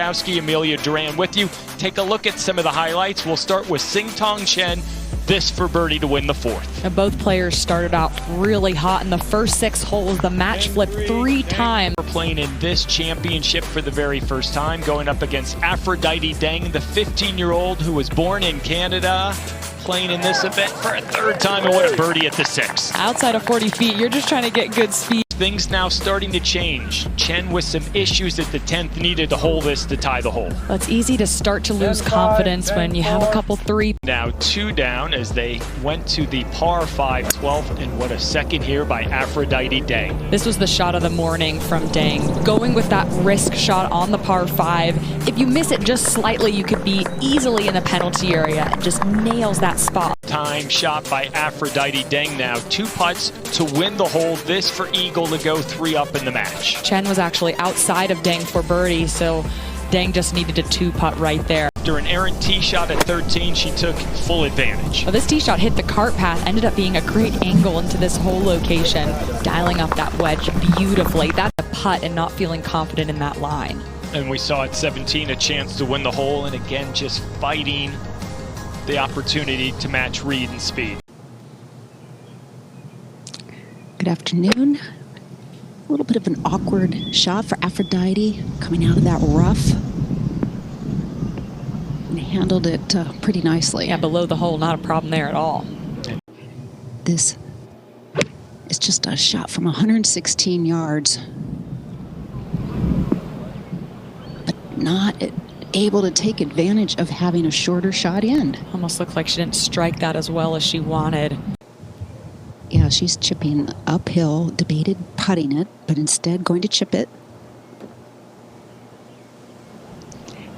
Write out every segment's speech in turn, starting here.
Witkowski, Amelia Duran with you. Take a look at some of the highlights. We'll start with Xingtong Chen. This for birdie to win the fourth. And both players started out really hot in the first 6 holes. The match flipped 3 times. We're playing in this championship for the very first time, going up against Aphrodite Deng, the 15-year-old who was born in Canada, playing in this event for a 3rd time, and what a birdie at the 6th. Outside of 40 feet, you're just trying to get good speed. Things now starting to change. Chen with some issues at the 10th needed to hold this to tie the hole. Well, it's easy to start to lose confidence when you have a couple 3. Now 2 down as they went to the par 5 12th, and what a second here by Aphrodite Deng. This was the shot of the morning from Deng. Going with that risk shot on the par 5. If you miss it just slightly, you could be easily in the penalty area, and just nails that spot. Time shot by Aphrodite Deng now. 2 putts to win the hole. This for Eagle to go 3 up in the match. Chen was actually outside of Deng for birdie, so Deng just needed a 2-putt right there. After an errant tee shot at 13, she took full advantage. Well, this tee shot hit the cart path, ended up being a great angle into this whole location, dialing up that wedge beautifully. That's a putt and not feeling confident in that line. And we saw at 17 a chance to win the hole, and again just fighting the opportunity to match Reed in speed. Good afternoon. A little bit of an awkward shot for Aphrodite coming out of that rough. And handled it pretty nicely. Yeah, below the hole, not a problem there at all. This is just a shot from 116 yards. But not able to take advantage of having a shorter shot in. Almost looked like she didn't strike that as well as she wanted. Yeah, she's chipping uphill, debated putting it, but instead going to chip it.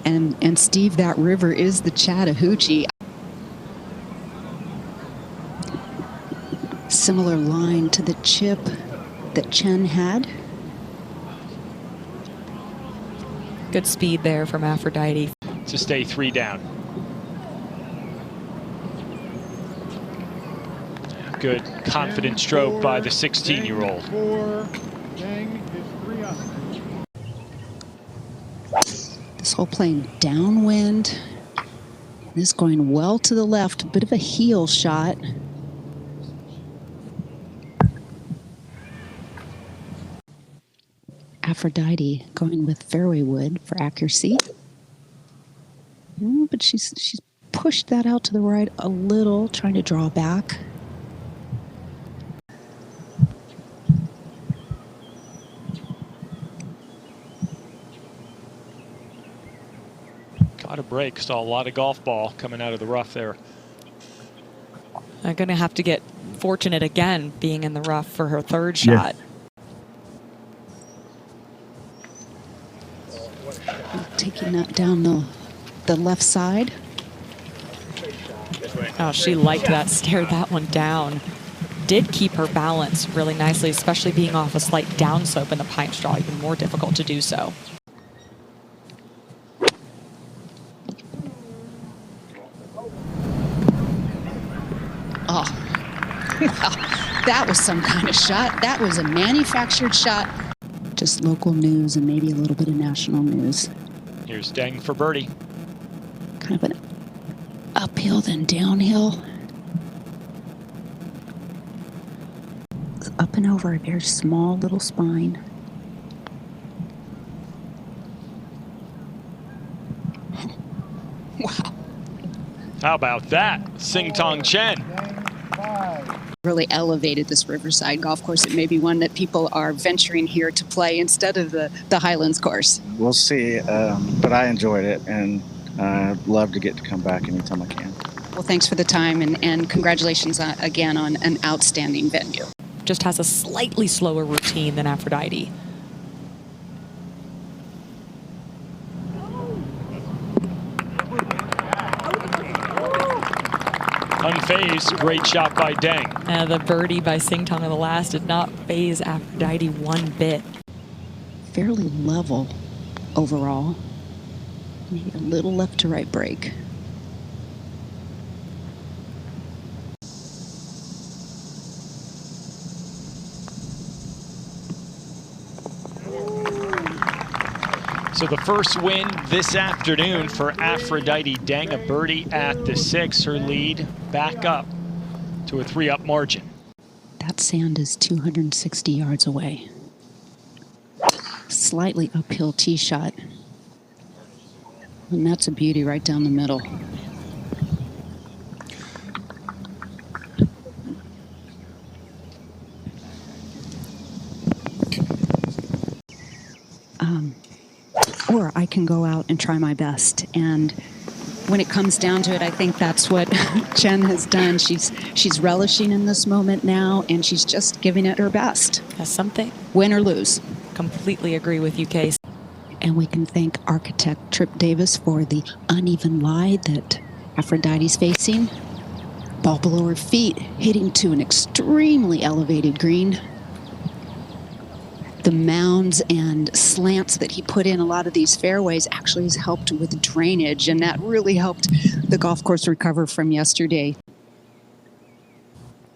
And Steve, that river is the Chattahoochee. Similar line to the chip that Chen had. Good speed there from Aphrodite. To stay 3 down. Good confident stroke by the 16-year-old. This hole playing downwind. This going well to the left, a bit of a heel shot. Aphrodite going with fairway wood for accuracy. But she's pushed that out to the right a little, trying to draw back. Got a break. Saw a lot of golf ball coming out of the rough there. I'm going to have to get fortunate again being in the rough for her 3rd shot. Taking that down the left side. Oh, she liked that, stared that one down. Did keep her balance really nicely, especially being off a slight downslope in the pine straw, even more difficult to do so. Oh, wow, that was some kind of shot. That was a manufactured shot. Just local news and maybe a little bit of national news. Here's Deng for birdie. Kind of an uphill then downhill. Up and over a very small little spine. Wow. How about that? Xingtong Chen. Really elevated this Riverside golf course. It may be one that people are venturing here to play instead of the Highlands course. We'll see, but I enjoyed it, and I'd love to get to come back anytime I can. Well, thanks for the time, and congratulations again on an outstanding venue. Just has a slightly slower routine than Aphrodite. Unfazed, great shot by Deng. The birdie by Xingtong on the last did not faze Aphrodite one bit. Fairly level overall. Maybe a little left to right break. So So the first win this afternoon for Aphrodite Deng, a birdie at the 6. Her lead back up to a 3-up margin. That sand is 260 yards away. Slightly uphill tee shot. And that's a beauty right down the middle. Or I can go out and try my best. And when it comes down to it, I think that's what Chen has done. She's relishing in this moment now, and she's just giving it her best. That's something. Win or lose. Completely agree with you, Case. And we can thank architect Trip Davis for the uneven lie that Aphrodite's facing. Ball below her feet, hitting to an extremely elevated green. The mounds and slants that he put in a lot of these fairways actually has helped with drainage, and that really helped the golf course recover from yesterday.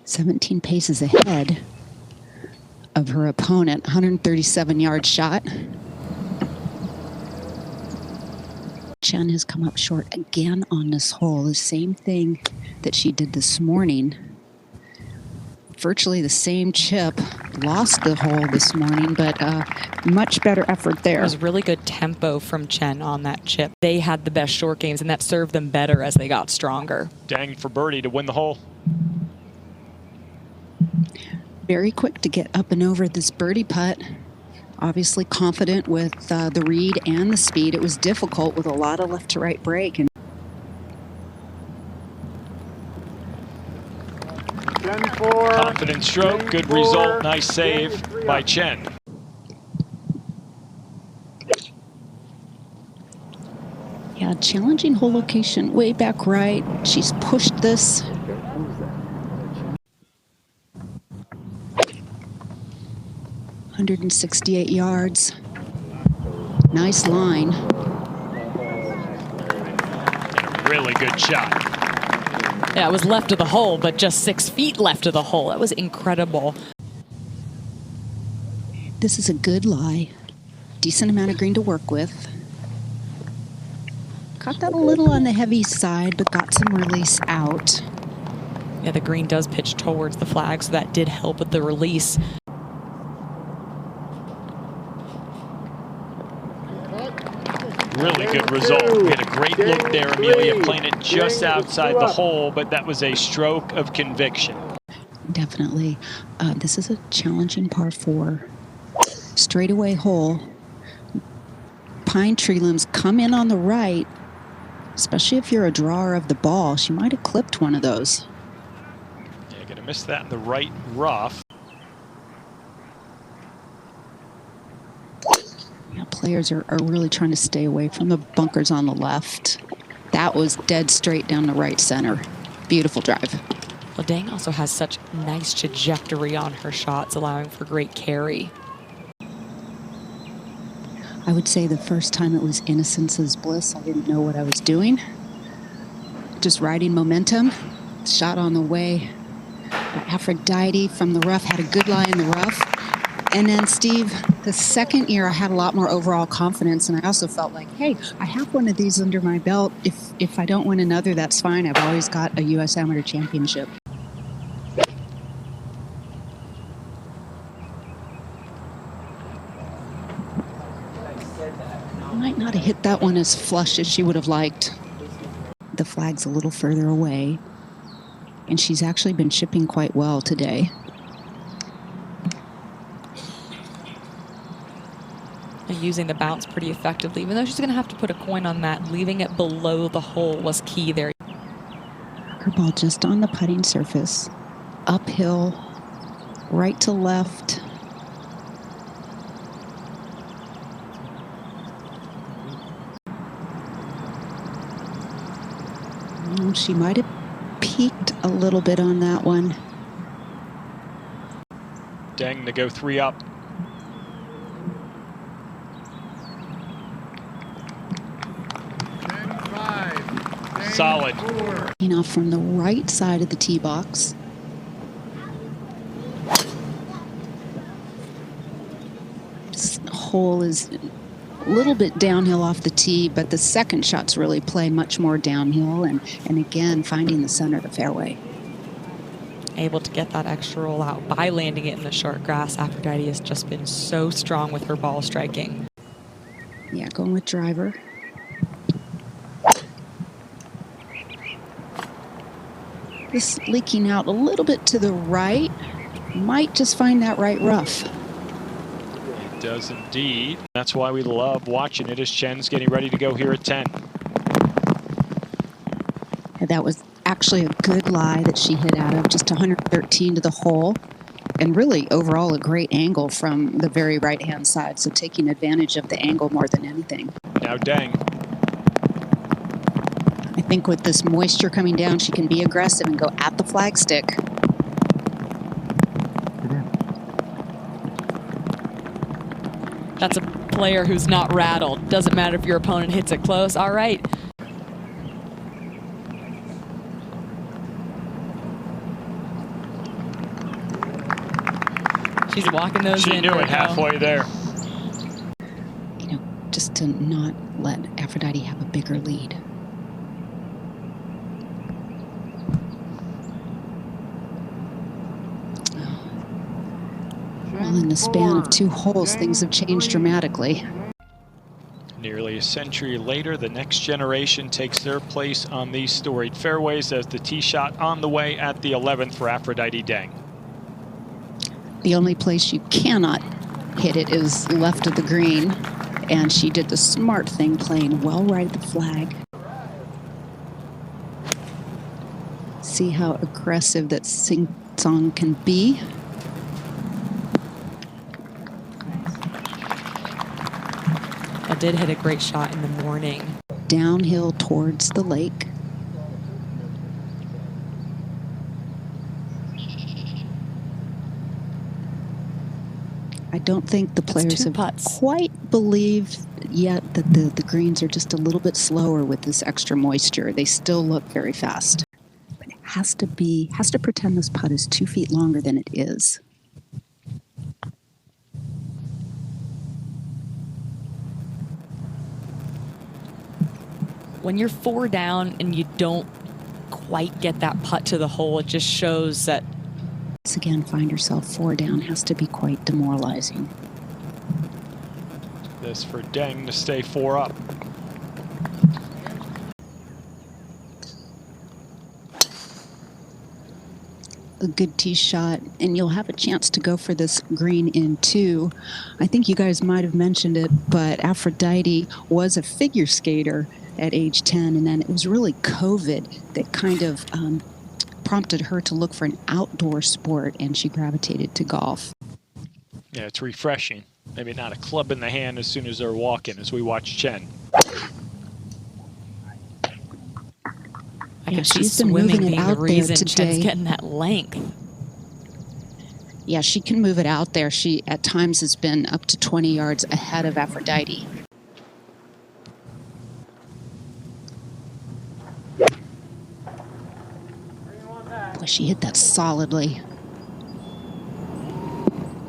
17 paces ahead of her opponent, 137-yard shot. Chen has come up short again on this hole, the same thing that she did this morning. Virtually the same chip, lost the hole this morning, but much better effort there. It was really good tempo from Chen on that chip. They had the best short games, and that served them better as they got stronger. Deng for birdie to win the hole. Very quick to get up and over this birdie putt. Obviously confident with the read and the speed. It was difficult with a lot of left to right break. And confident stroke, good result, nice save by Chen. yeah, challenging hole location way back right. She's pushed this. ...168 yards. Nice line. Really good shot. Yeah, it was left of the hole, but just 6 feet left of the hole. That was incredible. This is a good lie. Decent amount of green to work with. Caught that a little on the heavy side, but got some release out. Yeah, the green does pitch towards the flag, so that did help with the release. Really good result. We had a great look there, Amelia, playing it just outside the hole, but that was a stroke of conviction. Definitely. This is a challenging par 4. Straightaway hole. Pine tree limbs come in on the right, especially if you're a drawer of the ball. She might have clipped one of those. Yeah, gonna miss that in the right rough. Yeah, players are really trying to stay away from the bunkers on the left. That was dead straight down the right center. Beautiful drive. Well, Deng also has such nice trajectory on her shots, allowing for great carry. I would say the first time it was innocence is bliss. I didn't know what I was doing. Just riding momentum. Shot on the way. Aphrodite from the rough had a good lie in the rough. And then, Steve, the second year I had a lot more overall confidence, and I also felt like, hey, I have one of these under my belt. If I don't win another, that's fine. I've always got a U.S. Amateur Championship. Might not have hit that one as flush as she would have liked. The flag's a little further away, and she's actually been chipping quite well today. Using the bounce pretty effectively, even though she's going to have to put a coin on that. Leaving it below the hole was key there. Her ball just on the putting surface. Uphill, right to left. She might have peaked a little bit on that one. Deng to go 3 up. Solid. You know, from the right side of the tee box. This hole is a little bit downhill off the tee, but the second shots really play much more downhill, and again, finding the center of the fairway. Able to get that extra roll out by landing it in the short grass. Aphrodite has just been so strong with her ball striking. Yeah, going with driver. This leaking out a little bit to the right. Might just find that right rough. It does indeed. That's why we love watching it as Chen's getting ready to go here at 10. And that was actually a good lie that she hit out of, just 113 to the hole. And really, overall, a great angle from the very right-hand side. So taking advantage of the angle more than anything. Now Deng. I think with this moisture coming down, she can be aggressive and go at the flagstick. That's a player who's not rattled. Doesn't matter if your opponent hits it close. All right. She's walking those in. She knew it halfway there. You know, just to not let Aphrodite have a bigger lead. Well, in the span of 2 holes, things have changed dramatically. Nearly a century later, the next generation takes their place on these storied fairways as the tee shot on the way at the 11th for Aphrodite Deng. The only place you cannot hit it is left of the green, and she did the smart thing, playing well right at the flag. See how aggressive that Xingtong can be. I did hit a great shot in the morning. Downhill towards the lake. I don't think the players have quite believed yet that the greens are just a little bit slower with this extra moisture. They still look very fast. But it has to pretend this putt is 2 feet longer than it is. When you're 4 down and you don't quite get that putt to the hole, it just shows that once again find herself 4 down has to be quite demoralizing. This for Deng to stay 4 up. A good tee shot, and you'll have a chance to go for this green in 2. I think you guys might have mentioned it, but Aphrodite was a figure skater at age 10, and then it was really COVID that kind of prompted her to look for an outdoor sport, and she gravitated to golf. Yeah, it's refreshing. Maybe not a club in the hand as soon as they're walking, as we watch Chen. I guess she's been moving it out there today. Chen's getting that length. Yeah, she can move it out there. She at times has been up to 20 yards ahead of Aphrodite. Boy, she hit that solidly.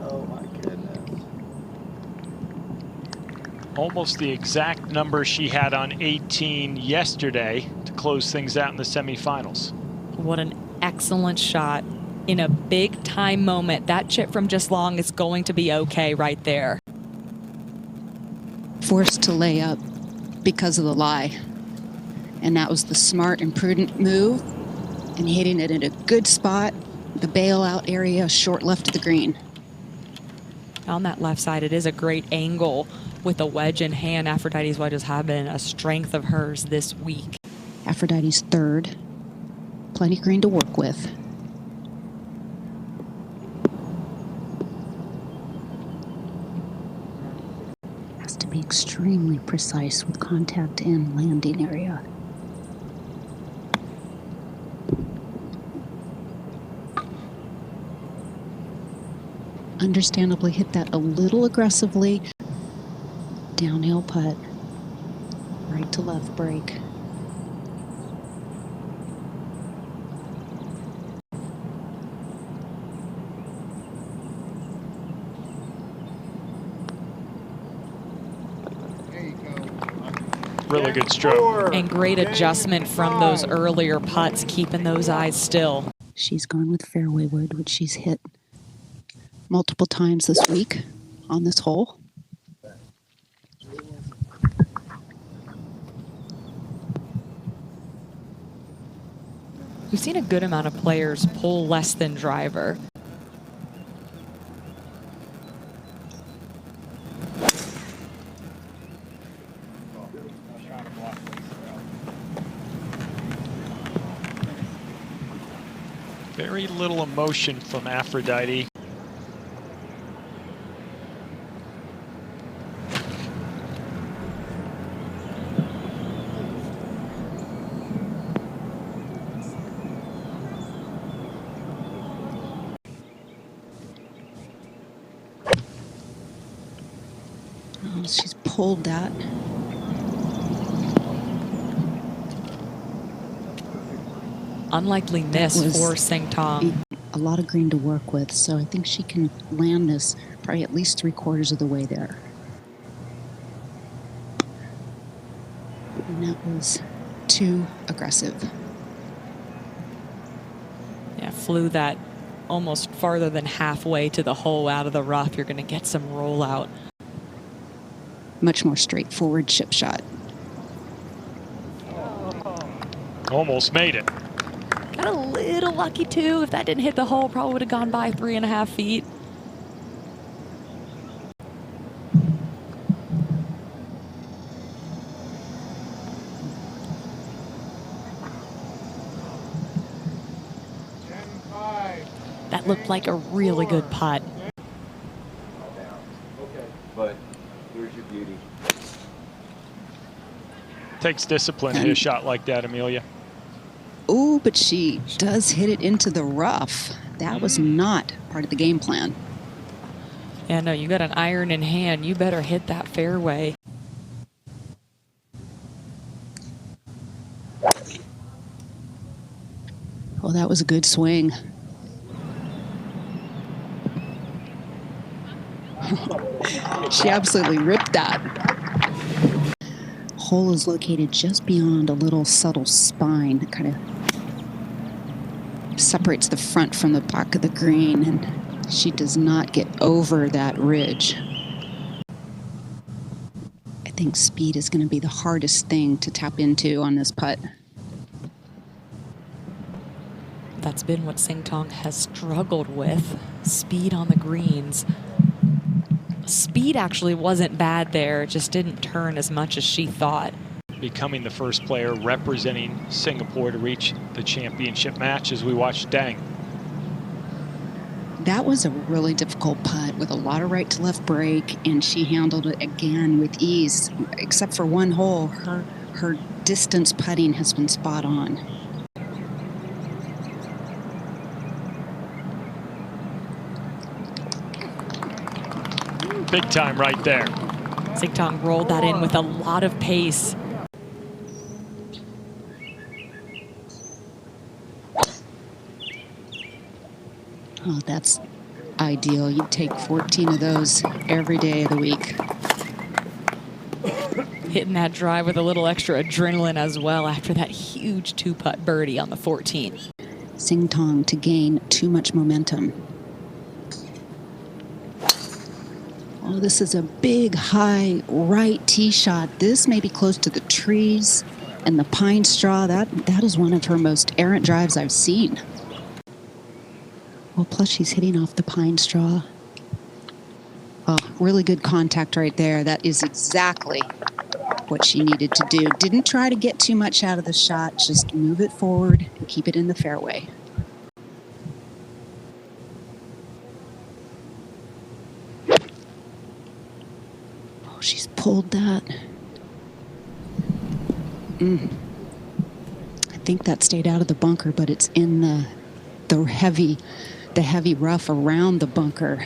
Oh my goodness. Almost the exact number she had on 18 yesterday to close things out in the semifinals. What an excellent shot in a big time moment. That chip from just long is going to be okay right there. Forced to lay up because of the lie. And that was the smart and prudent move, and hitting it in a good spot, the bailout area, short left of the green. On that left side, it is a great angle with a wedge in hand. Aphrodite's wedges have been a strength of hers this week. Aphrodite's 3rd. Plenty of green to work with. Has to be extremely precise with contact and landing area. Understandably hit that a little aggressively. Downhill putt. Right to left break. Really good stroke. And great adjustment from those earlier putts, keeping those eyes still. She's gone with fairway wood, which she's hit multiple times this week on this hole. We've seen a good amount of players pull less than driver. Very little emotion from Aphrodite. Oh, she's pulled that. Unlikely miss for Xingtong. A lot of green to work with, so I think she can land this probably at least 3/4 of the way there. And that was too aggressive. Yeah, flew that almost farther than halfway to the hole out of the rough. You're going to get some rollout. Much more straightforward chip shot. Almost made it. Got a little lucky too. If that didn't hit the hole, probably would have gone by 3.5 feet. That looked like a really good putt. But here's your beauty. Takes discipline to hit a shot like that, Amelia. Oh, but she does hit it into the rough. That was not part of the game plan. Yeah, no, you got an iron in hand. You better hit that fairway. Oh, that was a good swing. She absolutely ripped that. Hole is located just beyond a little subtle spine that kind of separates the front from the back of the green, and she does not get over that ridge. I think speed is going to be the hardest thing to tap into on this putt. That's been what Xingtong has struggled with, speed on the greens. Speed actually wasn't bad there, it just didn't turn as much as she thought. Becoming the first player representing Singapore to reach the championship match as we watch Deng. That was a really difficult putt with a lot of right to left break, and she handled it again with ease. Except for one hole, her distance putting has been spot on. Big time right there. Xingtong rolled that in with a lot of pace. Oh, that's ideal. You'd take 14 of those every day of the week. Hitting that drive with a little extra adrenaline as well after that huge 2-putt birdie on the 14th. Xingtong to gain too much momentum. Oh, this is a big, high right tee shot. This may be close to the trees and the pine straw. That is one of her most errant drives I've seen. Well, plus she's hitting off the pine straw. Oh, really good contact right there. That is exactly what she needed to do. Didn't try to get too much out of the shot. Just move it forward and keep it in the fairway. Oh, she's pulled that. I think that stayed out of the bunker, but it's in the heavy rough around the bunker.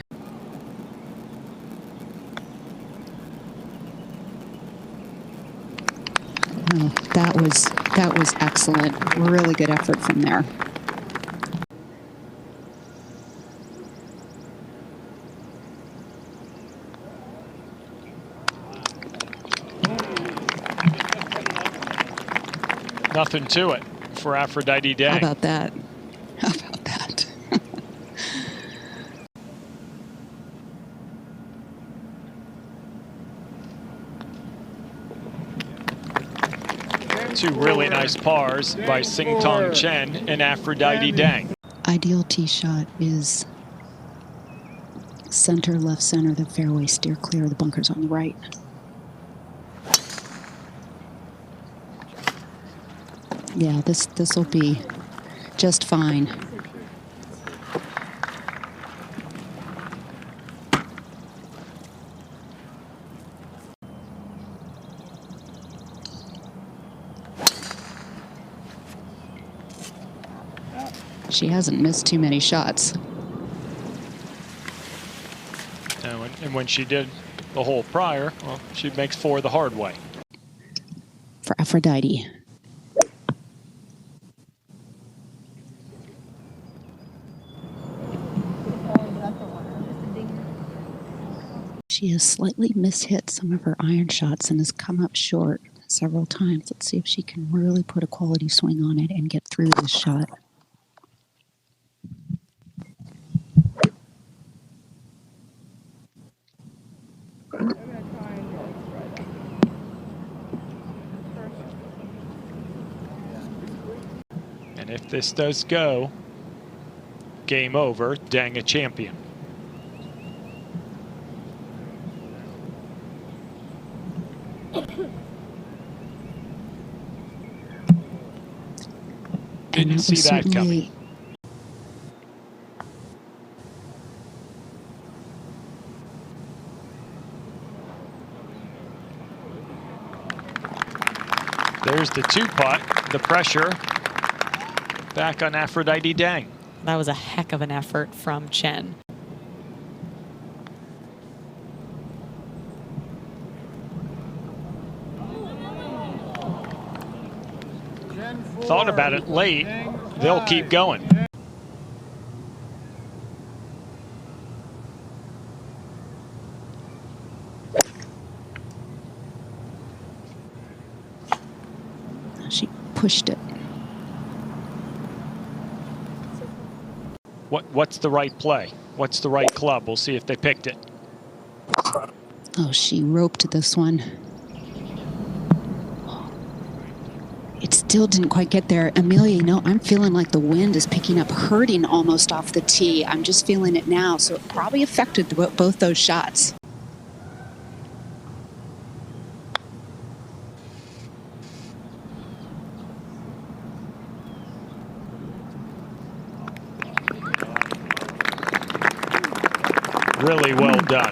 Oh, that was excellent. Really good effort from there. Nothing to it for Aphrodite Deng. How about that? How about that? Two really nice pars by Xingtong Chen and Aphrodite Deng. Ideal tee shot is center, left center of the fairway, steer clear of the bunkers on the right. Yeah, this will be just fine. She hasn't missed too many shots. And when she did the hole prior, well, she makes 4 the hard way. For Aphrodite. She has slightly mishit some of her iron shots and has come up short several times. Let's see if she can really put a quality swing on it and get through this shot. And if this does go, game over, Deng a champion. Didn't see that coming. There's the 2-putt, the pressure back on Aphrodite Deng. That was a heck of an effort from Chen. Thought about it late. They'll keep going. She pushed it. What's the right play? What's the right club? We'll see if they picked it. Oh, she roped this one. It still didn't quite get there. Amelia, you know, I'm feeling like the wind is picking up, hurting almost off the tee. I'm just feeling it now, so it probably affected both those shots. Really well done.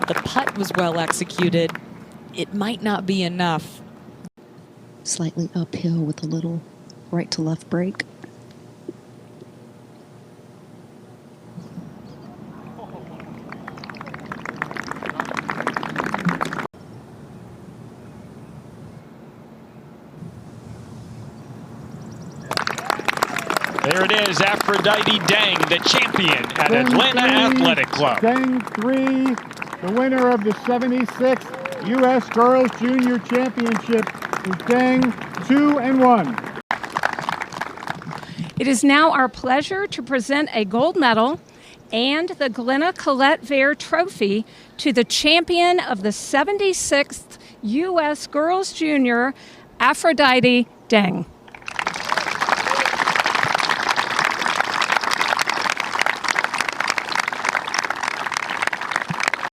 The putt was well executed. It might not be enough. Slightly uphill with a little right to left break. There it is, Aphrodite Deng, the champion at Atlanta Athletic Club. Deng 3, the winner of the 76th U.S. Girls Junior Championship is Deng 2-1. It is now our pleasure to present a gold medal and the Glenna Colette Vare Trophy to the champion of the 76th U.S. Girls Junior, Aphrodite Deng.